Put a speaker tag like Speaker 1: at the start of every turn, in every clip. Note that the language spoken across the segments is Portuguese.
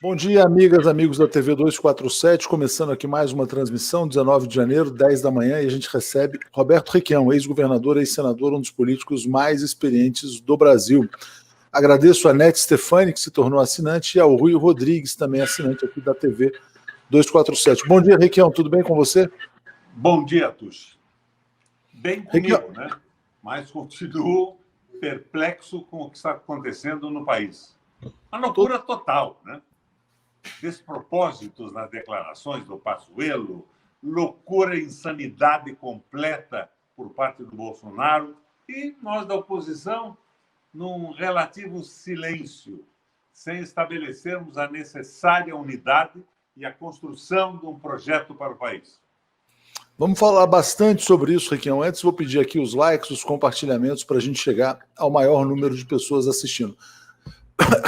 Speaker 1: Bom dia, amigas, amigos da TV 247, começando aqui mais uma transmissão, 19 de janeiro, 10 da manhã, e a gente recebe Roberto Requião, ex-governador, ex-senador, um dos políticos mais experientes do Brasil. Agradeço a Nete Stefani, que se tornou assinante, e ao Rui Rodrigues, também assinante aqui da TV 247. Bom dia, Requião, tudo bem com você?
Speaker 2: Bom dia, Tuxi. Bem comigo, né? Mas continuo perplexo com o que está acontecendo no país. Uma loucura total, né? Despropósitos nas declarações do Pazuello, loucura e insanidade completa por parte do Bolsonaro e nós da oposição num relativo silêncio, sem estabelecermos a necessária unidade e a construção de um projeto para o país.
Speaker 1: Vamos falar bastante sobre isso, Requião. Antes, vou pedir aqui os likes, os compartilhamentos para a gente chegar ao maior número de pessoas assistindo.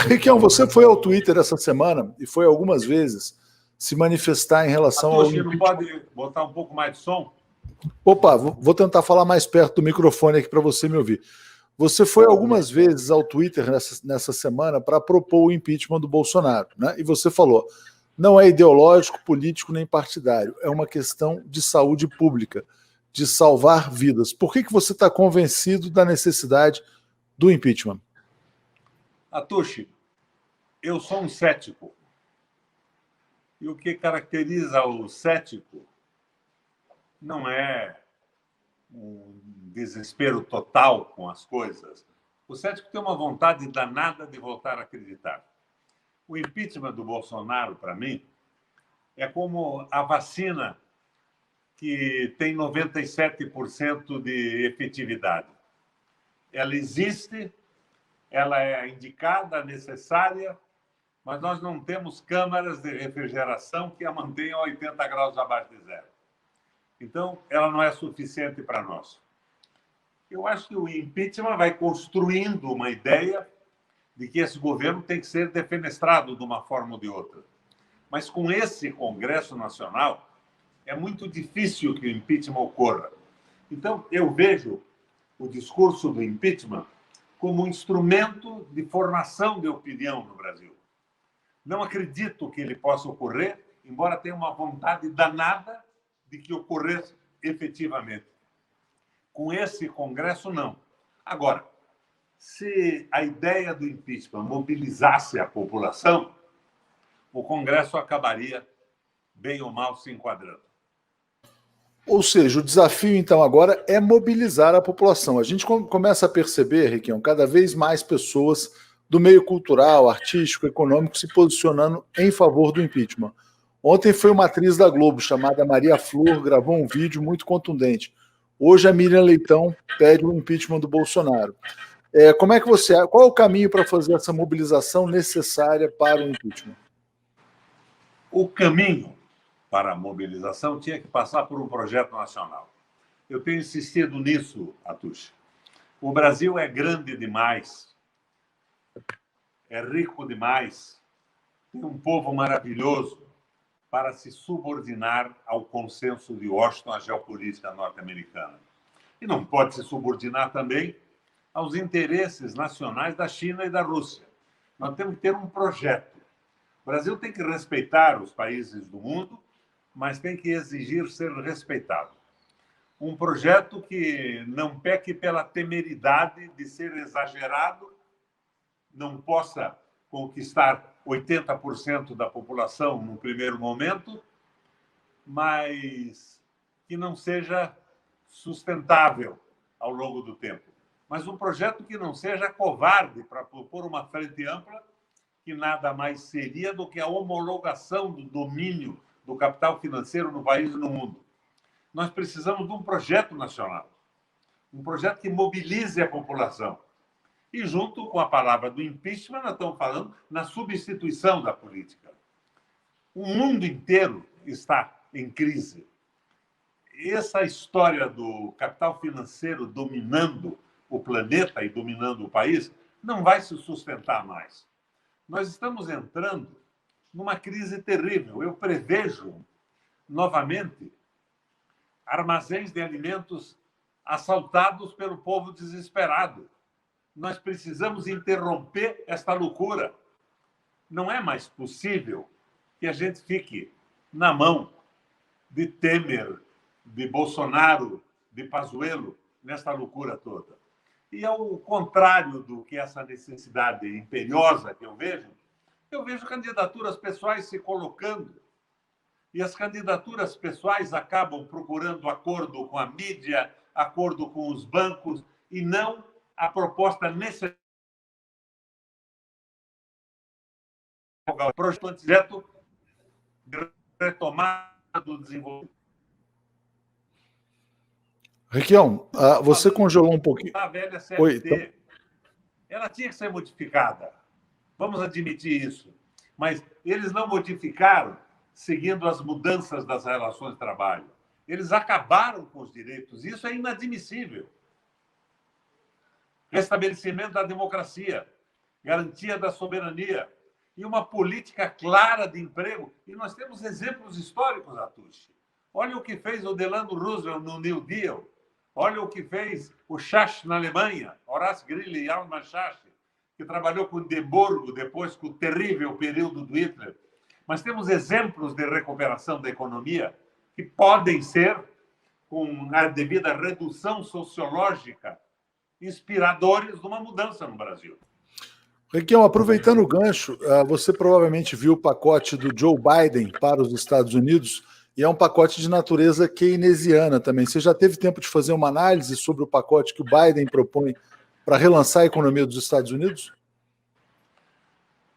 Speaker 1: Requião, você foi ao Twitter essa semana e foi algumas vezes se manifestar em relação ao...
Speaker 2: Não pode botar um pouco mais de som?
Speaker 1: Opa, vou tentar falar mais perto do microfone aqui para você me ouvir. Você foi algumas vezes ao Twitter nessa semana para propor o impeachment do Bolsonaro, né? E você falou, não é ideológico, político nem partidário, é uma questão de saúde pública, de salvar vidas. Por que você está convencido da necessidade do impeachment?
Speaker 2: Atushi, eu sou um cético. E o que caracteriza o cético não é um desespero total com as coisas. O cético tem uma vontade danada de voltar a acreditar. O impeachment do Bolsonaro, para mim, é como a vacina que tem 97% de efetividade. Ela existe, ela é indicada, necessária, mas nós não temos câmaras de refrigeração que a mantenham a 80 graus abaixo de zero. Então, ela não é suficiente para nós. Eu acho que o impeachment vai construindo uma ideia de que esse governo tem que ser defenestrado de uma forma ou de outra. Mas com esse Congresso Nacional, é muito difícil que o impeachment ocorra. Então, eu vejo o discurso do impeachment como um instrumento de formação de opinião no Brasil. Não acredito que ele possa ocorrer, embora tenha uma vontade danada de que ocorresse efetivamente. Com esse Congresso, não. Agora, se a ideia do impeachment mobilizasse a população, o Congresso acabaria, bem ou mal, se enquadrando.
Speaker 1: Ou seja, o desafio, então, agora é mobilizar a população. A gente começa a perceber, Requião, cada vez mais pessoas do meio cultural, artístico, econômico se posicionando em favor do impeachment. Ontem foi uma atriz da Globo chamada Maria Flor, gravou um vídeo muito contundente. Hoje a Miriam Leitão pede o impeachment do Bolsonaro. Como é que qual é o caminho para fazer essa mobilização necessária para o impeachment?
Speaker 2: O caminho para a mobilização tinha que passar por um projeto nacional. Eu tenho insistido nisso, Atushi. O Brasil é grande demais, é rico demais, tem um povo maravilhoso para se subordinar ao consenso de Washington, à geopolítica norte-americana. E não pode se subordinar também aos interesses nacionais da China e da Rússia. Nós temos que ter um projeto. O Brasil tem que respeitar os países do mundo, mas tem que exigir ser respeitado. Um projeto que não peque pela temeridade de ser exagerado, não possa conquistar 80% da população no primeiro momento, mas que não seja sustentável ao longo do tempo. Mas um projeto que não seja covarde para propor uma frente ampla, que nada mais seria do que a homologação do domínio do capital financeiro no país e no mundo. Nós precisamos de um projeto nacional, um projeto que mobilize a população. E junto com a palavra do impeachment, nós estamos falando na substituição da política. O mundo inteiro está em crise. Essa história do capital financeiro dominando o planeta e dominando o país não vai se sustentar mais. Nós estamos entrando numa crise terrível. Eu prevejo, novamente, armazéns de alimentos assaltados pelo povo desesperado. Nós precisamos interromper esta loucura. não é mais possível que a gente fique na mão de Temer, de Bolsonaro, de Pazuello, nessa loucura toda. E ao contrário do que essa necessidade imperiosa que eu vejo candidaturas pessoais se colocando. E as candidaturas pessoais acabam procurando acordo com a mídia, acordo com os bancos, e não a proposta necessária. O projeto de retomada do desenvolvimento.
Speaker 1: Requião, você congelou um pouquinho.
Speaker 2: A velha CLT,
Speaker 1: Oi, então...
Speaker 2: ela tinha que ser modificada. Vamos admitir isso. Mas eles não modificaram seguindo as mudanças das relações de trabalho. Eles acabaram com os direitos. Isso é inadmissível. Restabelecimento da democracia, garantia da soberania e uma política clara de emprego. E nós temos exemplos históricos, Atushi. Olha o que fez o Delano Roosevelt no New Deal. Olha o que fez o Schacht na Alemanha, Horace Greeley e Alma Schacht, que trabalhou com De Bourgo, depois com o terrível período do Hitler. Mas temos exemplos de recuperação da economia que podem ser, com a devida redução sociológica, inspiradores de uma mudança no Brasil.
Speaker 1: Requião, aproveitando o gancho, você provavelmente viu o pacote do Joe Biden para os Estados Unidos, e é um pacote de natureza keynesiana também. Você já teve tempo de fazer uma análise sobre o pacote que o Biden propõe para relançar a economia dos Estados Unidos?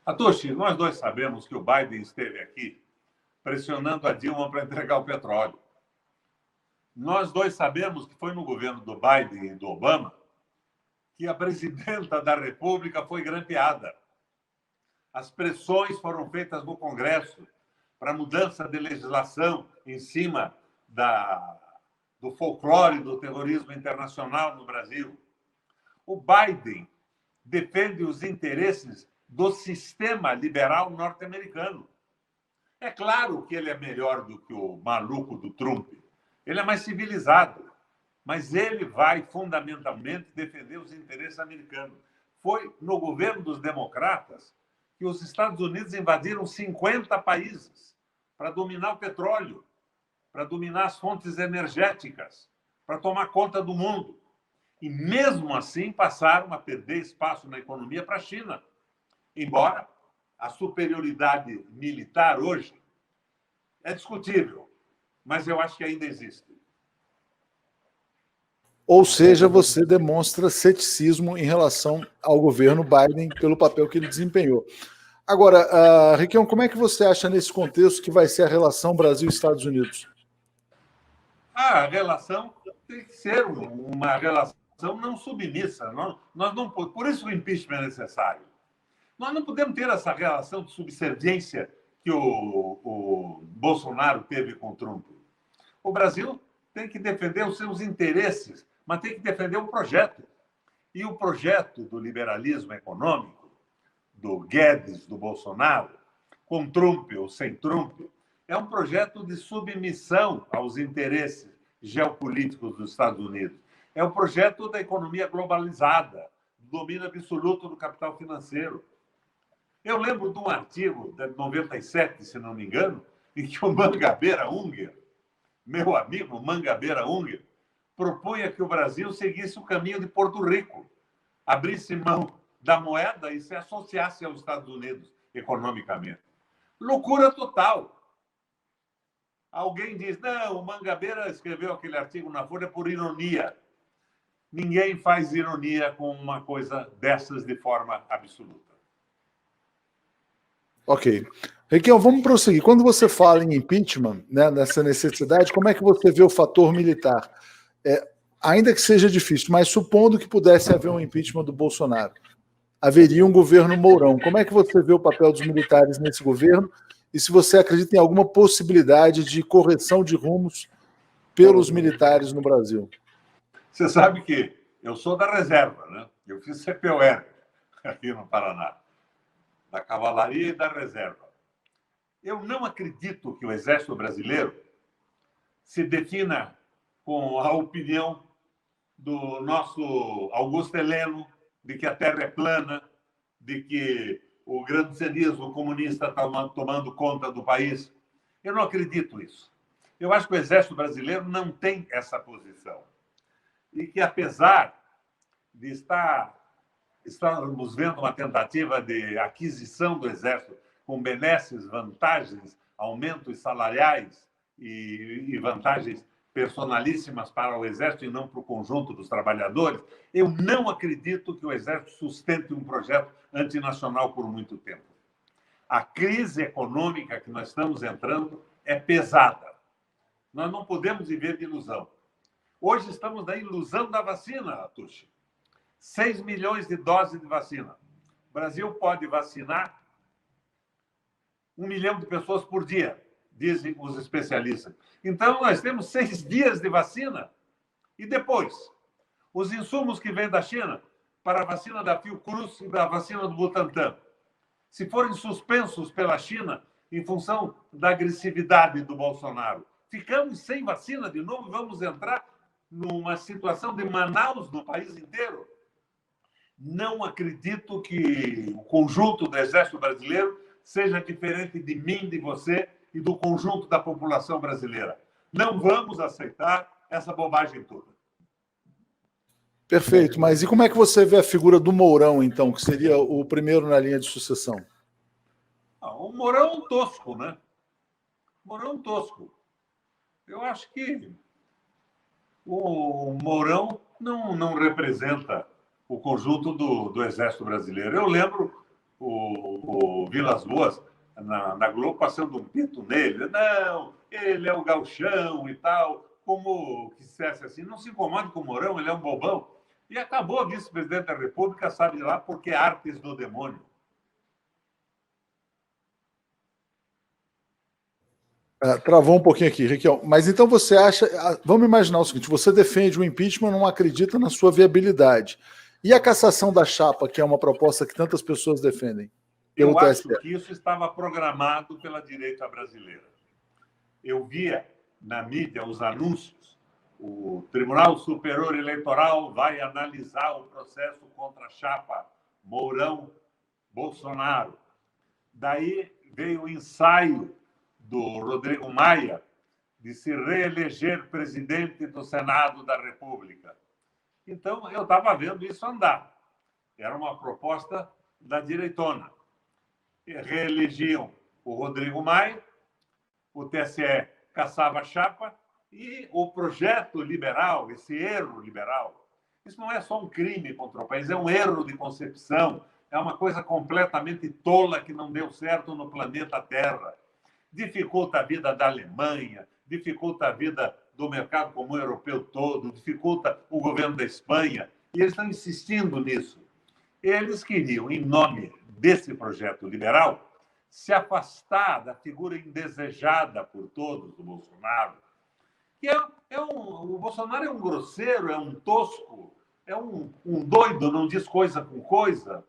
Speaker 2: Atushi, nós dois sabemos que o Biden esteve aqui pressionando a Dilma para entregar o petróleo. Nós dois sabemos que foi no governo do Biden e do Obama que a presidenta da República foi grampeada. As pressões foram feitas no Congresso para mudança de legislação em cima do folclore do terrorismo internacional no Brasil. O Biden defende os interesses do sistema liberal norte-americano. É claro que ele é melhor do que o maluco do Trump. Ele é mais civilizado, mas ele vai fundamentalmente defender os interesses americanos. Foi no governo dos democratas que os Estados Unidos invadiram 50 países para dominar o petróleo, para dominar as fontes energéticas, para tomar conta do mundo. E, mesmo assim, passaram a perder espaço na economia para a China. Embora a superioridade militar hoje é discutível, mas eu acho que ainda existe.
Speaker 1: Ou seja, você demonstra ceticismo em relação ao governo Biden pelo papel que ele desempenhou. Agora, Requião, como é que você acha nesse contexto que vai ser a relação Brasil-Estados Unidos?
Speaker 2: A relação tem que ser uma relação não submissa. Nós não, por isso o impeachment é necessário. Nós não podemos ter essa relação de subserviência que o Bolsonaro teve com o Trump. O Brasil tem que defender os seus interesses, mas tem que defender o projeto. E o projeto do liberalismo econômico, do Guedes, do Bolsonaro, com Trump ou sem Trump, é um projeto de submissão aos interesses geopolíticos dos Estados Unidos. É o projeto da economia globalizada, do domínio absoluto do capital financeiro. Eu lembro de um artigo de 97, se não me engano, em que o Mangabeira Unger, meu amigo Mangabeira Unger, propunha que o Brasil seguisse o caminho de Porto Rico, abrisse mão da moeda e se associasse aos Estados Unidos economicamente. Loucura total. Alguém diz, não, o Mangabeira escreveu aquele artigo na Folha por ironia. Ninguém faz ironia com uma coisa dessas de forma absoluta.
Speaker 1: Ok. Requião, vamos prosseguir. Quando você fala em impeachment, né, nessa necessidade, como é que você vê o fator militar? Ainda que seja difícil, mas supondo que pudesse haver um impeachment do Bolsonaro, haveria um governo Mourão. Como é que você vê o papel dos militares nesse governo? E se você acredita em alguma possibilidade de correção de rumos pelos militares no Brasil?
Speaker 2: Você sabe que eu sou da reserva, né? Eu fiz CPOR aqui no Paraná, da cavalaria e da reserva. Eu não acredito que o Exército Brasileiro se defina com a opinião do nosso Augusto Heleno, de que a Terra é plana, de que o grandianismo comunista tomando conta do país. Eu não acredito nisso. Eu acho que o Exército Brasileiro não tem essa posição. E que, apesar de estarmos vendo uma tentativa de aquisição do Exército com benesses, vantagens, aumentos salariais e vantagens personalíssimas para o Exército e não para o conjunto dos trabalhadores, eu não acredito que o Exército sustente um projeto antinacional por muito tempo. A crise econômica que nós estamos entrando é pesada. Nós não podemos viver de ilusão. Hoje estamos na ilusão da vacina, Atushi. 6 milhões de doses de vacina. O Brasil pode vacinar 1 milhão de pessoas por dia, dizem os especialistas. Então, nós temos 6 dias de vacina. E depois, os insumos que vêm da China para a vacina da Fiocruz e da vacina do Butantan, se forem suspensos pela China em função da agressividade do Bolsonaro, ficamos sem vacina de novo e vamos entrar numa situação de Manaus no país inteiro. Não acredito que o conjunto do Exército Brasileiro seja diferente de mim, de você e do conjunto da população brasileira. Não vamos aceitar essa bobagem toda.
Speaker 1: Perfeito, mas e como é que você vê a figura do Mourão, então, que seria o primeiro na linha de sucessão?
Speaker 2: O Mourão é um tosco, né? O Mourão é um tosco. Eu acho que o Mourão não representa o conjunto do Exército Brasileiro. Eu lembro o Vilas Boas, na Globo, passando um pito nele. Não, ele é o gauchão e tal. Como que dissesse assim, não se incomode com o Mourão, ele é um bobão. E acabou a vice-presidente da República, sabe lá, porque é artes do demônio.
Speaker 1: Travou um pouquinho aqui, Riquel. Mas então você acha... Vamos imaginar o seguinte, você defende o impeachment, não acredita na sua viabilidade. E a cassação da chapa, que é uma proposta que tantas pessoas defendem?
Speaker 2: Eu acho que isso estava programado pela direita brasileira. Eu via na mídia os anúncios. O Tribunal Superior Eleitoral vai analisar o processo contra a chapa Mourão-Bolsonaro. Daí veio o ensaio do Rodrigo Maia de se reeleger presidente do Senado da República. Então, eu estava vendo isso andar. Era uma proposta da direitona. Reelegiam o Rodrigo Maia, o TSE caçava a chapa e o projeto liberal, esse erro liberal, isso não é só um crime contra o país, é um erro de concepção, é uma coisa completamente tola que não deu certo no planeta Terra. Dificulta a vida da Alemanha, dificulta a vida do mercado comum europeu todo, dificulta o governo da Espanha, e eles estão insistindo nisso. Eles queriam, em nome desse projeto liberal, se afastar da figura indesejada por todos do Bolsonaro, que o Bolsonaro é um grosseiro, é um tosco, é um doido, não diz coisa com coisa.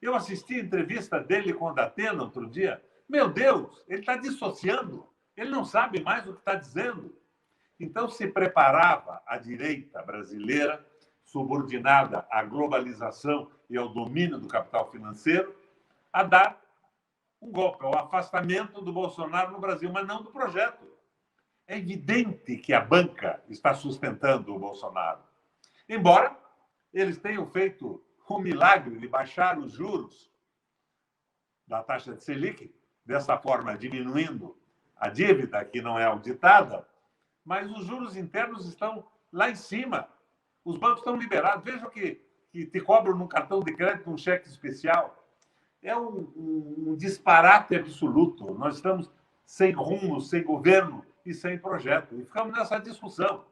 Speaker 2: Eu assisti a entrevista dele com a Datena outro dia. Meu Deus, ele está dissociando, ele não sabe mais o que está dizendo. Então, se preparava a direita brasileira, subordinada à globalização e ao domínio do capital financeiro, a dar um golpe, ao afastamento do Bolsonaro no Brasil, mas não do projeto. É evidente que a banca está sustentando o Bolsonaro. Embora eles tenham feito o milagre de baixar os juros da taxa de Selic, dessa forma diminuindo a dívida que não é auditada, mas os juros internos estão lá em cima. Os bancos estão liberados. Veja que te cobram num cartão de crédito um cheque especial. É um disparate absoluto. Nós estamos sem rumo, sem governo e sem projeto. E ficamos nessa discussão.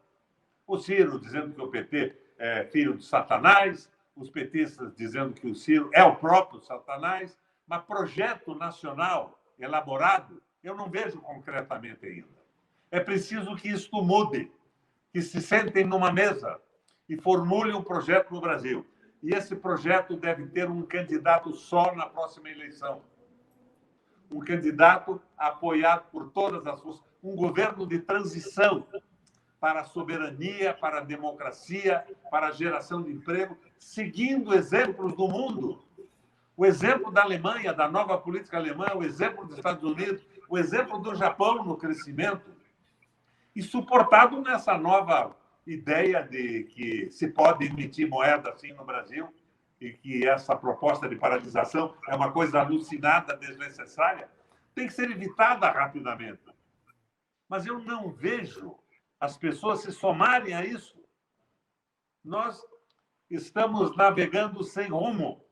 Speaker 2: O Ciro dizendo que o PT é filho de Satanás, os petistas dizendo que o Ciro é o próprio Satanás, mas projeto nacional elaborado eu não vejo concretamente ainda. É preciso que isto mude, que se sentem numa mesa e formulem um projeto no Brasil. E esse projeto deve ter um candidato só na próxima eleição. Um candidato apoiado por todas as forças. Um governo de transição para a soberania, para a democracia, para a geração de emprego, seguindo exemplos do mundo. O exemplo da Alemanha, da nova política alemã, o exemplo dos Estados Unidos, o exemplo do Japão no crescimento, e suportado nessa nova ideia de que se pode emitir moeda assim no Brasil e que essa proposta de paralisação é uma coisa alucinada, desnecessária, tem que ser evitada rapidamente. Mas eu não vejo as pessoas se somarem a isso. Nós estamos navegando sem rumo.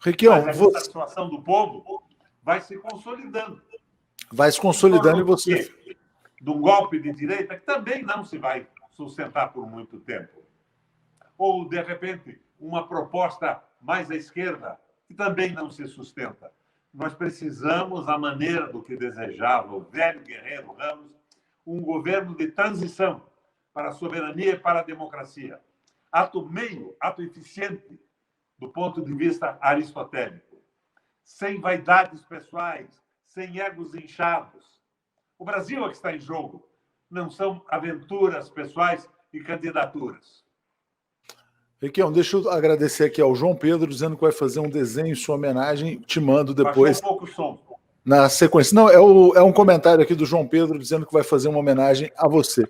Speaker 1: Requião,
Speaker 2: mas a insatisfação do povo vai se consolidando.
Speaker 1: Vai se consolidando e você...
Speaker 2: De um golpe de direita que também não se vai sustentar por muito tempo. Ou, de repente, uma proposta mais à esquerda que também não se sustenta. Nós precisamos, à maneira do que desejava o velho guerreiro Ramos, um governo de transição para a soberania e para a democracia. Ato meio, ato eficiente, do ponto de vista aristotélico. Sem vaidades pessoais, sem egos inchados. O Brasil é que está em jogo. Não são aventuras pessoais e candidaturas.
Speaker 1: Requião, deixa eu agradecer aqui ao João Pedro, dizendo que vai fazer um desenho em sua homenagem. Te mando depois.
Speaker 2: Baixou um pouco o som.
Speaker 1: Na sequência. Não, é um comentário aqui do João Pedro dizendo que vai fazer uma homenagem a você.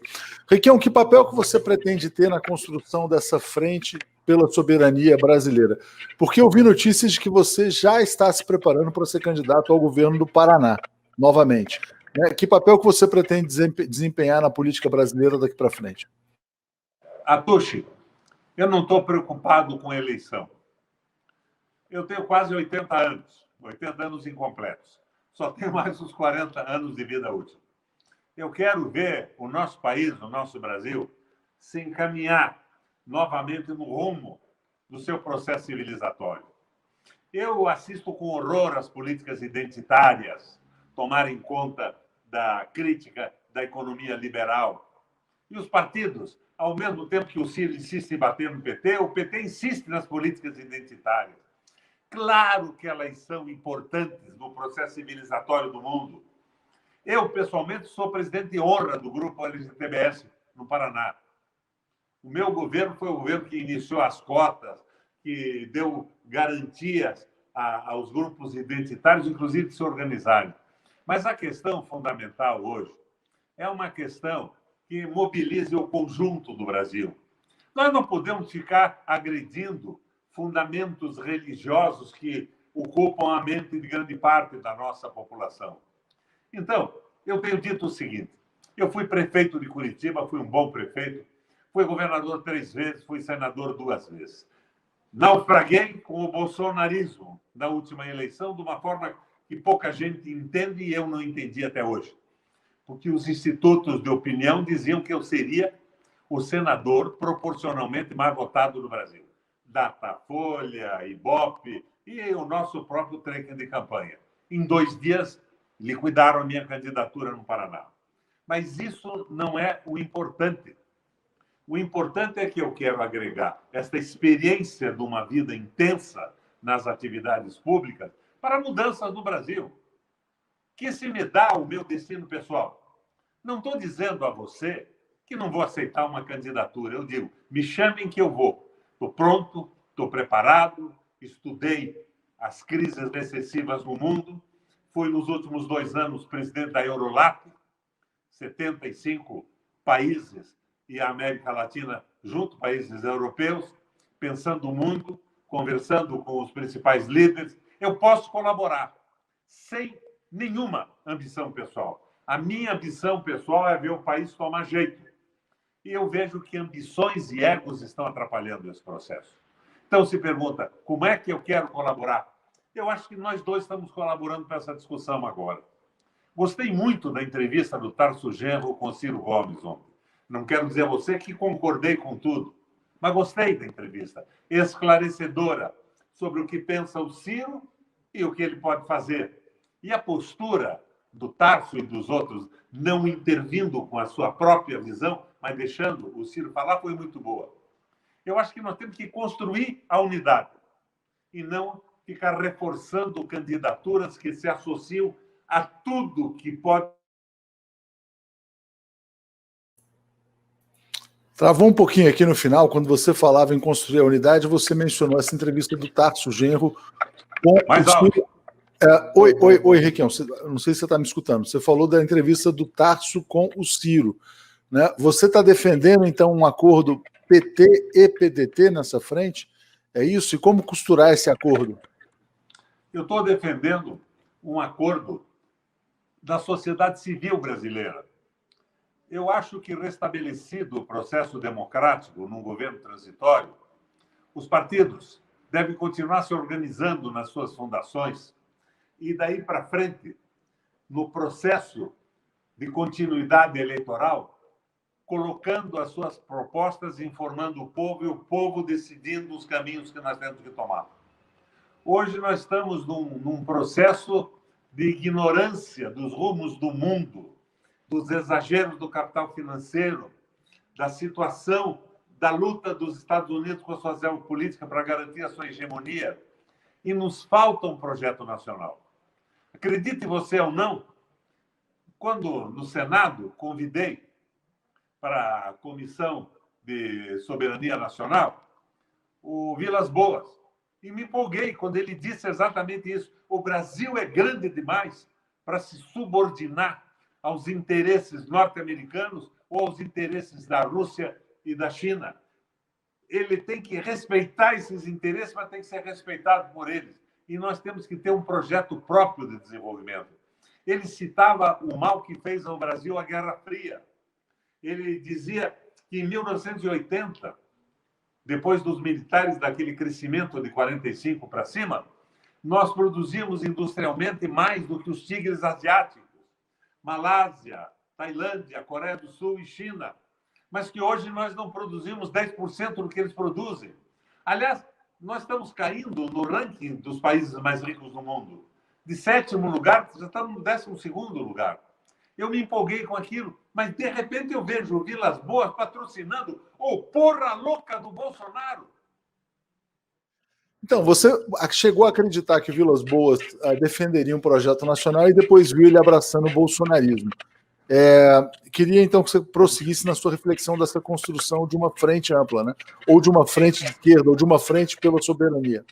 Speaker 1: Requião, que papel que você pretende ter na construção dessa frente pela soberania brasileira? Porque eu vi notícias de que você já está se preparando para ser candidato ao governo do Paraná, novamente. Que papel que você pretende desempenhar na política brasileira daqui para frente?
Speaker 2: Atushi, eu não estou preocupado com a eleição. Eu tenho quase 80 anos incompletos. Só tenho mais uns 40 anos de vida útil. Eu quero ver o nosso país, o nosso Brasil, se encaminhar novamente no rumo do seu processo civilizatório. Eu assisto com horror as políticas identitárias tomarem conta da crítica da economia liberal. E os partidos, ao mesmo tempo que o Ciro insiste em bater no PT, o PT insiste nas políticas identitárias. Claro que elas são importantes no processo civilizatório do mundo. Eu, pessoalmente, sou presidente de honra do grupo LGTBS no Paraná. O meu governo foi o governo que iniciou as cotas, que deu garantias aos grupos identitários, inclusive de se organizarem. Mas a questão fundamental hoje é uma questão que mobilize o conjunto do Brasil. Nós não podemos ficar agredindo fundamentos religiosos que ocupam a mente de grande parte da nossa população. Então, eu tenho dito o seguinte, eu fui prefeito de Curitiba, fui um bom prefeito, fui governador 3 vezes, fui senador 2 vezes. Naufraguei com o bolsonarismo na última eleição de uma forma que pouca gente entende e eu não entendi até hoje. Porque os institutos de opinião diziam que eu seria o senador proporcionalmente mais votado do Brasil. Datafolha, Ibope e o nosso próprio treino de campanha. Em 2 dias, liquidaram a minha candidatura no Paraná. Mas isso não é o importante. O importante é que eu quero agregar esta experiência de uma vida intensa nas atividades públicas para mudanças no Brasil. Que se me dá o meu destino pessoal. Não estou dizendo a você que não vou aceitar uma candidatura. Eu digo, me chamem que eu vou. Estou pronto, estou preparado, estudei as crises recessivas no mundo, fui nos últimos 2 anos presidente da Eurolat, 75 países e a América Latina junto, países europeus, pensando o mundo, conversando com os principais líderes. Eu posso colaborar sem nenhuma ambição pessoal. A minha ambição pessoal é ver o país tomar jeito. E eu vejo que ambições e egos estão atrapalhando esse processo. Então, se pergunta, como é que eu quero colaborar? Eu acho que nós dois estamos colaborando para essa discussão agora. Gostei muito da entrevista do Tarso Genro com Ciro Gomes ontem. Não quero dizer a você que concordei com tudo, mas gostei da entrevista. Esclarecedora sobre o que pensa o Ciro e o que ele pode fazer. E a postura do Tarso e dos outros não intervindo com a sua própria visão, mas deixando o Ciro falar, foi muito boa. Eu acho que nós temos que construir a unidade e não ficar reforçando candidaturas que se associam a tudo que pode...
Speaker 1: Travou um pouquinho aqui no final, quando você falava em construir a unidade, você mencionou essa entrevista do Tarso Genro com
Speaker 2: Mais
Speaker 1: o
Speaker 2: alto.
Speaker 1: Oi, Requião, não sei se você está me escutando. Você falou da entrevista do Tarso com o Ciro, né? Você está defendendo, então, um acordo PT e PDT nessa frente? É isso? E como costurar esse acordo?
Speaker 2: Eu estou defendendo um acordo da sociedade civil brasileira. Eu acho que, restabelecido o processo democrático num governo transitório, os partidos devem continuar se organizando nas suas fundações e, daí para frente, no processo de continuidade eleitoral, colocando as suas propostas, informando o povo e o povo decidindo os caminhos que nós temos que tomar. Hoje nós estamos num processo de ignorância dos rumos do mundo, dos exageros do capital financeiro, da situação da luta dos Estados Unidos com a sua geopolítica para garantir a sua hegemonia, e nos falta um projeto nacional. Acredite você ou não, quando no Senado convidei para a Comissão de Soberania Nacional o Vilas Boas, e me empolguei quando ele disse exatamente isso. O Brasil é grande demais para se subordinar aos interesses norte-americanos ou aos interesses da Rússia e da China. Ele tem que respeitar esses interesses, mas tem que ser respeitado por eles. E nós temos que ter um projeto próprio de desenvolvimento. Ele citava o mal que fez ao Brasil a Guerra Fria. Ele dizia que em 1980, depois dos militares daquele crescimento de 45 para cima, nós produzimos industrialmente mais do que os tigres asiáticos, Malásia, Tailândia, Coreia do Sul e China, mas que hoje nós não produzimos 10% do que eles produzem. Aliás, nós estamos caindo no ranking dos países mais ricos do mundo. De 7º lugar, já estamos no 12º lugar. Eu me empolguei com aquilo, mas de repente eu vejo o Vilas Boas patrocinando o porra louca do Bolsonaro.
Speaker 1: Então, você chegou a acreditar que Vilas Boas defenderia um projeto nacional e depois viu ele abraçando o bolsonarismo. Queria, então, que você prosseguisse na sua reflexão dessa construção de uma frente ampla, né? Ou de uma frente de esquerda, ou de uma frente pela soberania.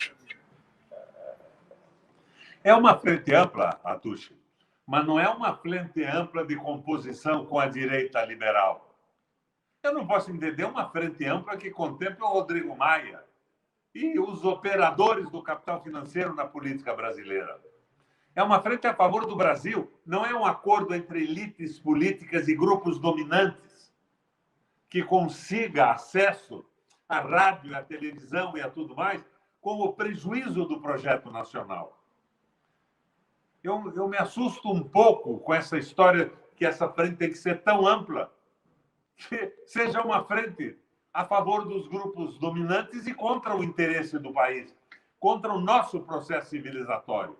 Speaker 2: É uma frente ampla, Atushi, mas não é uma frente ampla de composição com a direita liberal. Eu não posso entender uma frente ampla que contemple o Rodrigo Maia e os operadores do capital financeiro na política brasileira. É uma frente a favor do Brasil, não é um acordo entre elites políticas e grupos dominantes que consiga acesso à rádio, à televisão e a tudo mais, com o prejuízo do projeto nacional. Eu me assusto um pouco com essa história que essa frente tem que ser tão ampla, que seja uma frente a favor dos grupos dominantes e contra o interesse do país, contra o nosso processo civilizatório.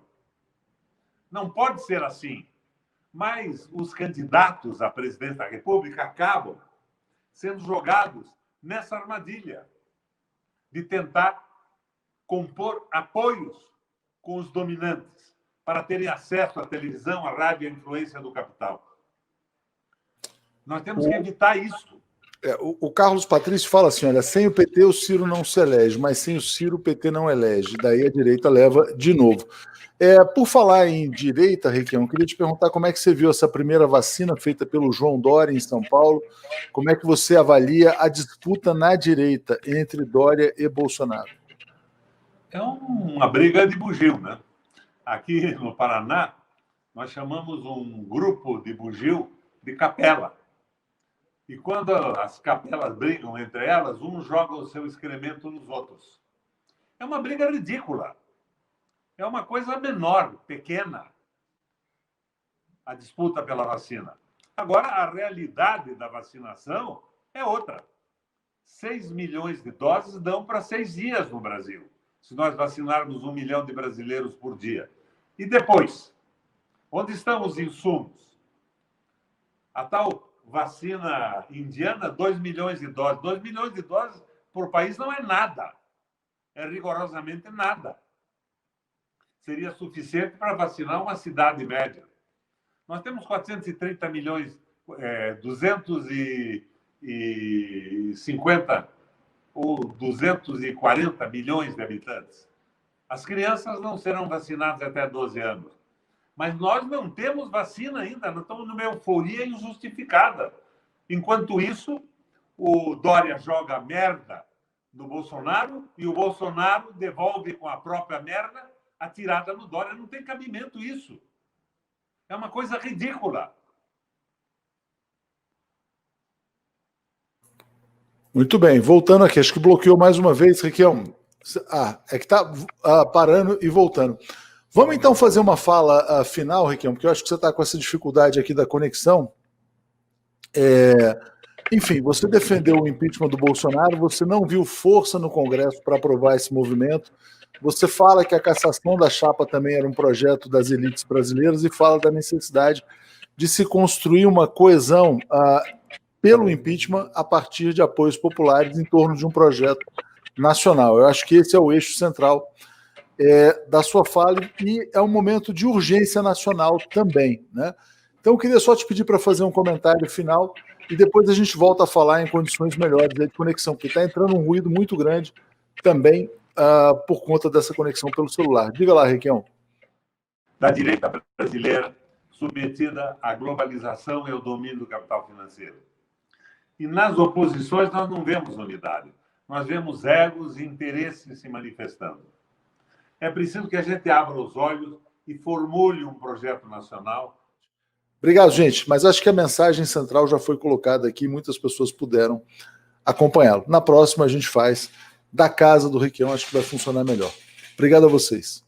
Speaker 2: Não pode ser assim. Mas os candidatos à presidência da República acabam sendo jogados nessa armadilha de tentar compor apoios com os dominantes para terem acesso à televisão, à rádio e à influência do capital. Nós temos que evitar isso.
Speaker 1: O Carlos Patrício fala assim, olha, sem o PT o Ciro não se elege, mas sem o Ciro o PT não elege. Daí a direita leva de novo. Por falar em direita, Requião, queria te perguntar como é que você viu essa primeira vacina feita pelo João Dória em São Paulo, como é que você avalia a disputa na direita entre Dória e Bolsonaro?
Speaker 2: É uma briga de bugio, né? Aqui no Paraná, nós chamamos um grupo de bugio de capela. E quando as capelas brigam entre elas, um joga o seu excremento nos outros. É uma briga ridícula. É uma coisa menor, pequena, a disputa pela vacina. Agora, a realidade da vacinação é outra. 6 milhões de doses dão para 6 dias no Brasil, se nós vacinarmos 1 milhão de brasileiros por dia. E depois? Onde estão os insumos? A tal vacina indiana, 2 milhões de doses. 2 milhões de doses por país não é nada. É rigorosamente nada. Seria suficiente para vacinar uma cidade média. Nós temos 430 milhões, 230 250 ou 240 milhões de habitantes. As crianças não serão vacinadas até 12 anos. Mas nós não temos vacina ainda, nós estamos numa euforia injustificada. Enquanto isso, o Dória joga merda no Bolsonaro e o Bolsonaro devolve com a própria merda a tirada no Dória. Não tem cabimento isso. É uma coisa ridícula.
Speaker 1: Muito bem, voltando aqui, acho que bloqueou mais uma vez, Requião. É que está parando e voltando. Vamos então fazer uma fala final, Requião, porque eu acho que você está com essa dificuldade aqui da conexão. Enfim, você defendeu o impeachment do Bolsonaro, você não viu força no Congresso para aprovar esse movimento, você fala que a cassação da chapa também era um projeto das elites brasileiras e fala da necessidade de se construir uma coesão pelo impeachment a partir de apoios populares em torno de um projeto nacional. Eu acho que esse é o eixo central da sua fala e é um momento de urgência nacional também, né? Então eu queria só te pedir para fazer um comentário final e depois a gente volta a falar em condições melhores de conexão, porque está entrando um ruído muito grande também por conta dessa conexão pelo celular. Diga lá, Requião.
Speaker 2: Da direita brasileira submetida à globalização e ao domínio do capital financeiro. E nas oposições nós não vemos unidade. Nós vemos egos e interesses se manifestando. É preciso que a gente abra os olhos e formule um projeto nacional.
Speaker 1: Obrigado, gente. Mas acho que a mensagem central já foi colocada aqui, muitas pessoas puderam acompanhá-lo. Na próxima a gente faz da casa do Requião, acho que vai funcionar melhor. Obrigado a vocês.